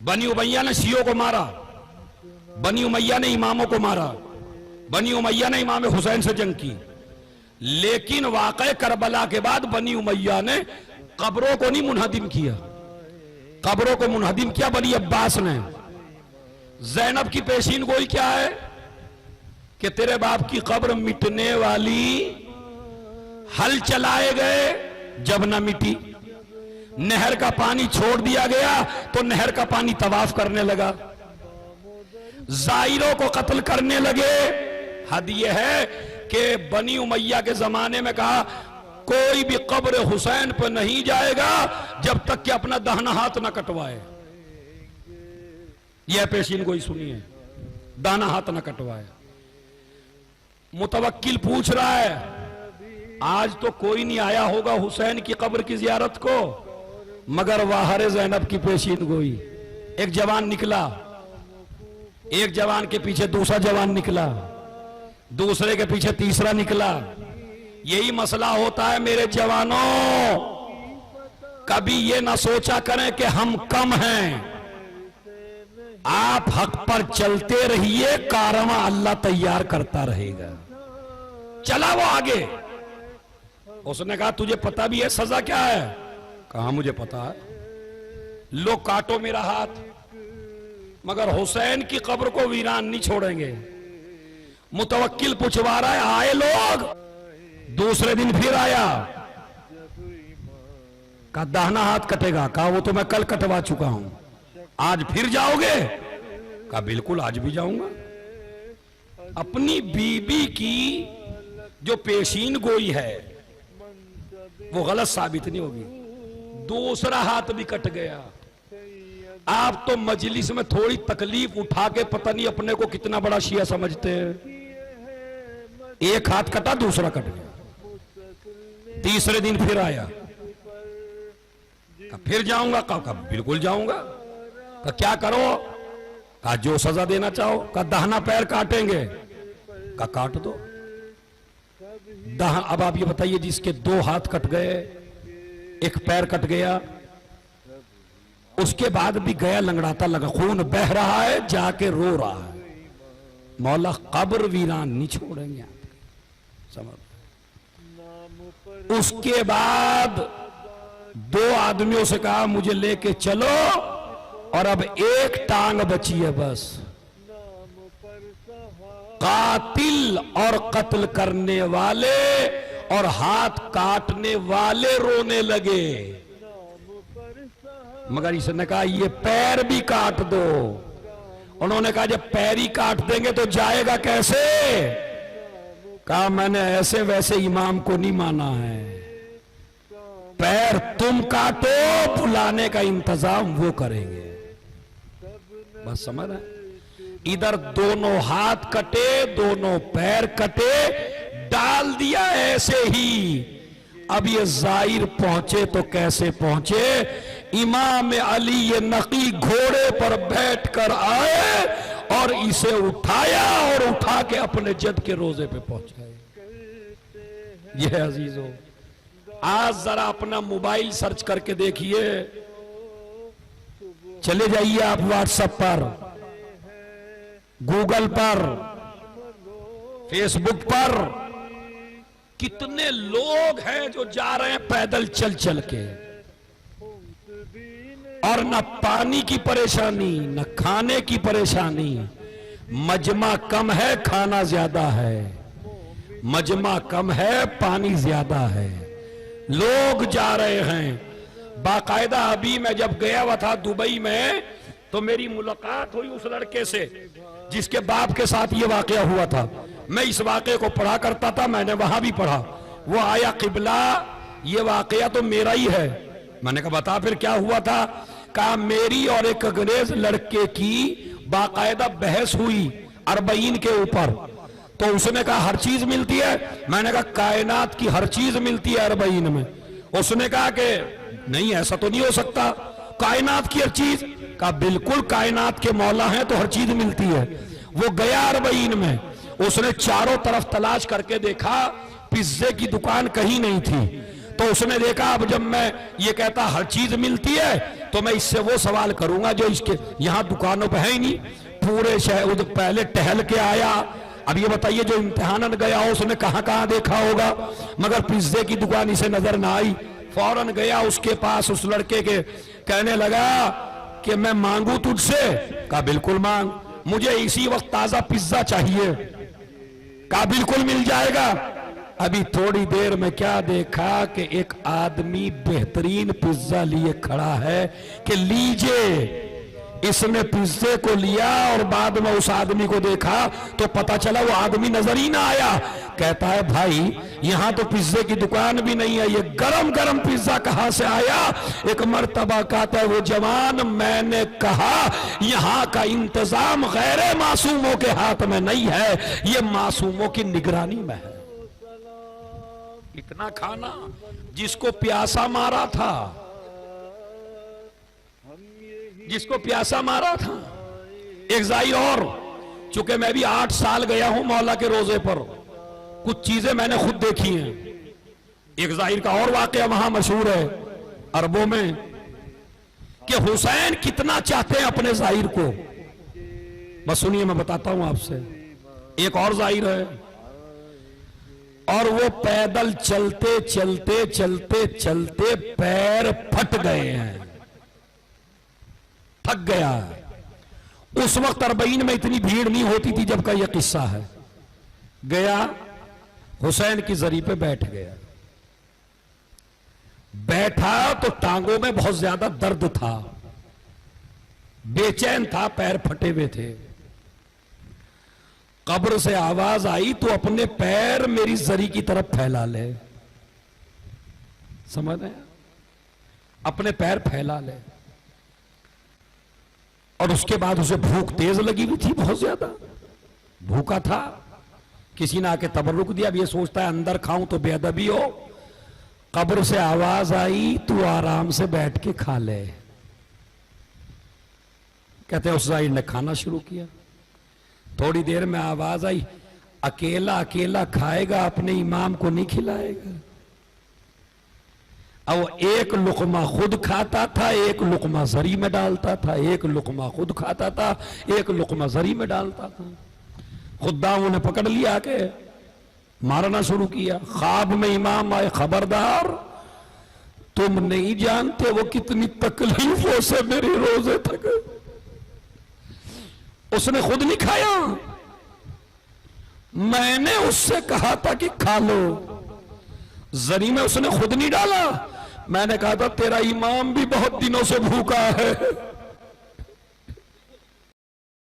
बनी उमैया ने शियों को मारा, बनी उमैया ने इमामों को मारा, बनी उमैया ने इमाम हुसैन से जंग की। लेकिन वाक़े करबला के बाद बनी उमैया ने कब्रों को नहीं मुनहदिम किया, कब्रों को मुनहदिम किया बनी अब्बास ने। ज़ैनब की पेशीन गोई क्या है कि तेरे बाप की कब्र मिटने वाली, हल चलाए गए जब न मिटी, नहर का पानी छोड़ दिया गया तो नहर का पानी तवाफ करने लगा, जायरों को कत्ल करने लगे। हद यह है कि बनी उमैया के जमाने में कहा कोई भी कब्र हुसैन पर नहीं जाएगा जब तक कि अपना दाहिना हाथ ना कटवाए। यह पेशीन कोई सुनिए, दाना हाथ ना कटवाए। मुतवक्किल पूछ रहा है आज तो कोई नहीं आया होगा हुसैन की कब्र की जियारत को, मगर वाहरे ज़ैनब की पेशीन गोई। एक जवान निकला, एक जवान के पीछे दूसरा जवान निकला, दूसरे के पीछे तीसरा निकला। यही मसला होता है मेरे जवानों, कभी ये ना सोचा करें कि हम कम हैं। आप हक पर चलते रहिए, कारवां अल्लाह तैयार करता रहेगा। चला वो आगे, उसने कहा तुझे पता भी है सजा क्या है? कहा मुझे पता है। लो काटो मेरा हाथ, मगर हुसैन की कब्र को वीरान नहीं छोड़ेंगे। मुतवक्किल पूछवा रहा है आए लोग, दूसरे दिन फिर आया, कहा दाहिना हाथ कटेगा, कहा वो तो मैं कल कटवा चुका हूं, आज फिर जाओगे? कहा बिल्कुल आज भी जाऊंगा। अपनी बीबी की जो पेशीन गोई है वो गलत साबित नहीं होगी, दूसरा हाथ भी कट गया। आप तो मजलिस में थोड़ी तकलीफ उठा के पता नहीं अपने को कितना बड़ा शिया समझते हैं। एक हाथ कटा, दूसरा कट गया। तीसरे दिन फिर आया, कहा फिर जाऊंगा, कहा बिल्कुल जाऊंगा। कहा क्या करो? कहा जो सजा देना चाहो। कहा दाहिना पैर काटेंगे, कहा काट दो। अब आप ये बताइए जिसके दो हाथ कट गए, एक पैर कट गया, उसके बाद भी गया लंगड़ाता लगा, खून बह रहा है, जाके रो रहा है, मौला कब्र वीरान नहीं छोड़ेंगे आपके, समझ। उसके बाद दो आदमियों से कहा मुझे लेके चलो, और अब एक टांग बची है बस। कातिल और कत्ल करने वाले और हाथ काटने वाले रोने लगे, मगर इसने कहा ये पैर भी काट दो। उन्होंने कहा जब पैर ही काट देंगे तो जाएगा कैसे? कहा मैंने ऐसे वैसे इमाम को नहीं माना है, पैर तुम काटो, बुलाने का इंतजाम वो करेंगे। बस समझ रहे? इधर दोनों हाथ कटे, दोनों पैर कटे, डाल दिया ऐसे ही। अब ये जाहिर पहुंचे तो कैसे पहुंचे? इमाम अली ये नकी घोड़े पर बैठकर आए और इसे उठाया और उठा के अपने जद के रोजे पे पहुंच गए। यह अजीजों, आज जरा अपना मोबाइल सर्च करके देखिए, चले जाइए आप व्हाट्सएप पर, गूगल पर, फेसबुक पर, कितने लोग हैं जो जा रहे हैं पैदल चल चल के, और न पानी की परेशानी न खाने की परेशानी। मजमा कम है, खाना ज्यादा है, मजमा कम है, पानी ज्यादा है, लोग जा रहे हैं। बाकायदा अभी मैं जब गया हुआ था दुबई में, तो मेरी मुलाकात हुई उस लड़के से जिसके बाप के साथ ये वाकया हुआ था। मैं इस वाकये को पढ़ा करता था, मैंने वहां भी पढ़ा। वो आया, किबला ये वाकया तो मेरा ही है। मैंने कहा बता फिर क्या हुआ था? कहा मेरी और एक अंग्रेज लड़के की बाकायदा बहस हुई 40 के ऊपर, तो उसने कहा हर चीज मिलती है, मैंने कहा कायनात की हर चीज मिलती है 40 में। उसने कहा कि नहीं ऐसा तो नहीं हो सकता, कायनात की हर चीज। कहा बिल्कुल, कायनात के मौला हैं तो हर चीज मिलती है। वो गया 40 में, उसने चारों तरफ तलाश करके देखा, पिज्जे की दुकान कहीं नहीं थी, तो उसने देखा अब जब मैं ये कहता हर चीज मिलती है तो मैं इससे वो सवाल करूंगा जो इसके यहां दुकानों पे है ही नहीं। पूरे शहर पहले टहल के आया। अब ये बताइए जो इम्तिहानन गया हो उसने कहां कहां देखा होगा, मगर पिज्जे की दुकान इसे नजर ना आई। फौरन गया उसके पास, उस लड़के के, कहने लगा कि मैं मांगू तुझसे? कहा बिल्कुल मांग, मुझे इसी वक्त ताजा पिज्जा चाहिए। कहा बिल्कुल मिल जाएगा। अभी थोड़ी देर में क्या देखा कि एक आदमी बेहतरीन पिज्जा लिए खड़ा है कि लीजिए। इसने पिज्जे को लिया और बाद में उस आदमी को देखा तो पता चला वो आदमी नजर ही ना आया। कहता है भाई यहां तो पिज्जे की दुकान भी नहीं है, ये गरम गरम पिज्जा कहां से आया? एक मर्तबा कहता है वो जवान, मैंने कहा यहां का इंतजाम गैर मासूमों के हाथ में नहीं है, ये मासूमों की निगरानी में है। इतना खाना जिसको प्यासा मारा था, जिसको प्यासा मारा था। एक जाहिर और, चूंकि मैं भी 8 साल गया हूं मौला के रोजे पर, कुछ चीजें मैंने खुद देखी हैं। एक जाहिर का और वाकया वहां मशहूर है अरबों में कि हुसैन कितना चाहते हैं अपने जाहिर को। बस सुनिए मैं बताता हूं आपसे। एक और जाहिर है और वो पैदल चलते चलते चलते चलते पैर फट गए हैं, थक गया। उस वक्त अरबईन में इतनी भीड़ नहीं होती थी जब का यह किस्सा है। गया हुसैन की जरी पे बैठ गया। बैठा तो टांगों में बहुत ज्यादा दर्द था, बेचैन था, पैर फटे हुए थे। कब्र से आवाज आई तो अपने पैर मेरी जरी की तरफ फैला ले। समझ रहे हैं? अपने पैर फैला ले। और उसके बाद उसे भूख तेज लगी हुई थी, बहुत ज्यादा भूखा था। किसी ने आके तबर्रुक दिया। अब ये सोचता है अंदर खाऊं तो बेअदबी हो। कब्र से आवाज आई तू आराम से बैठ के खा ले। कहते हैं उस जाहिर ने खाना शुरू किया। थोड़ी देर में आवाज आई अकेला अकेला खाएगा, अपने इमाम को नहीं खिलाएगा। अब वो एक लुकमा खुद खाता था, एक लुकमा जरी में डालता था, एक लुकमा खुद खाता था, एक लुकमा जरी में डालता था। खुद्दामों ने पकड़ लिया के मारना शुरू किया। ख्वाब में इमाम आए, खबरदार तुम नहीं जानते वो कितनी तकलीफों से मेरे रोजे तक। उसने खुद नहीं खाया, मैंने उससे कहा था कि खा लो। जरी में उसने खुद नहीं डाला। मैंने कहा था तेरा इमाम भी बहुत दिनों से भूखा है।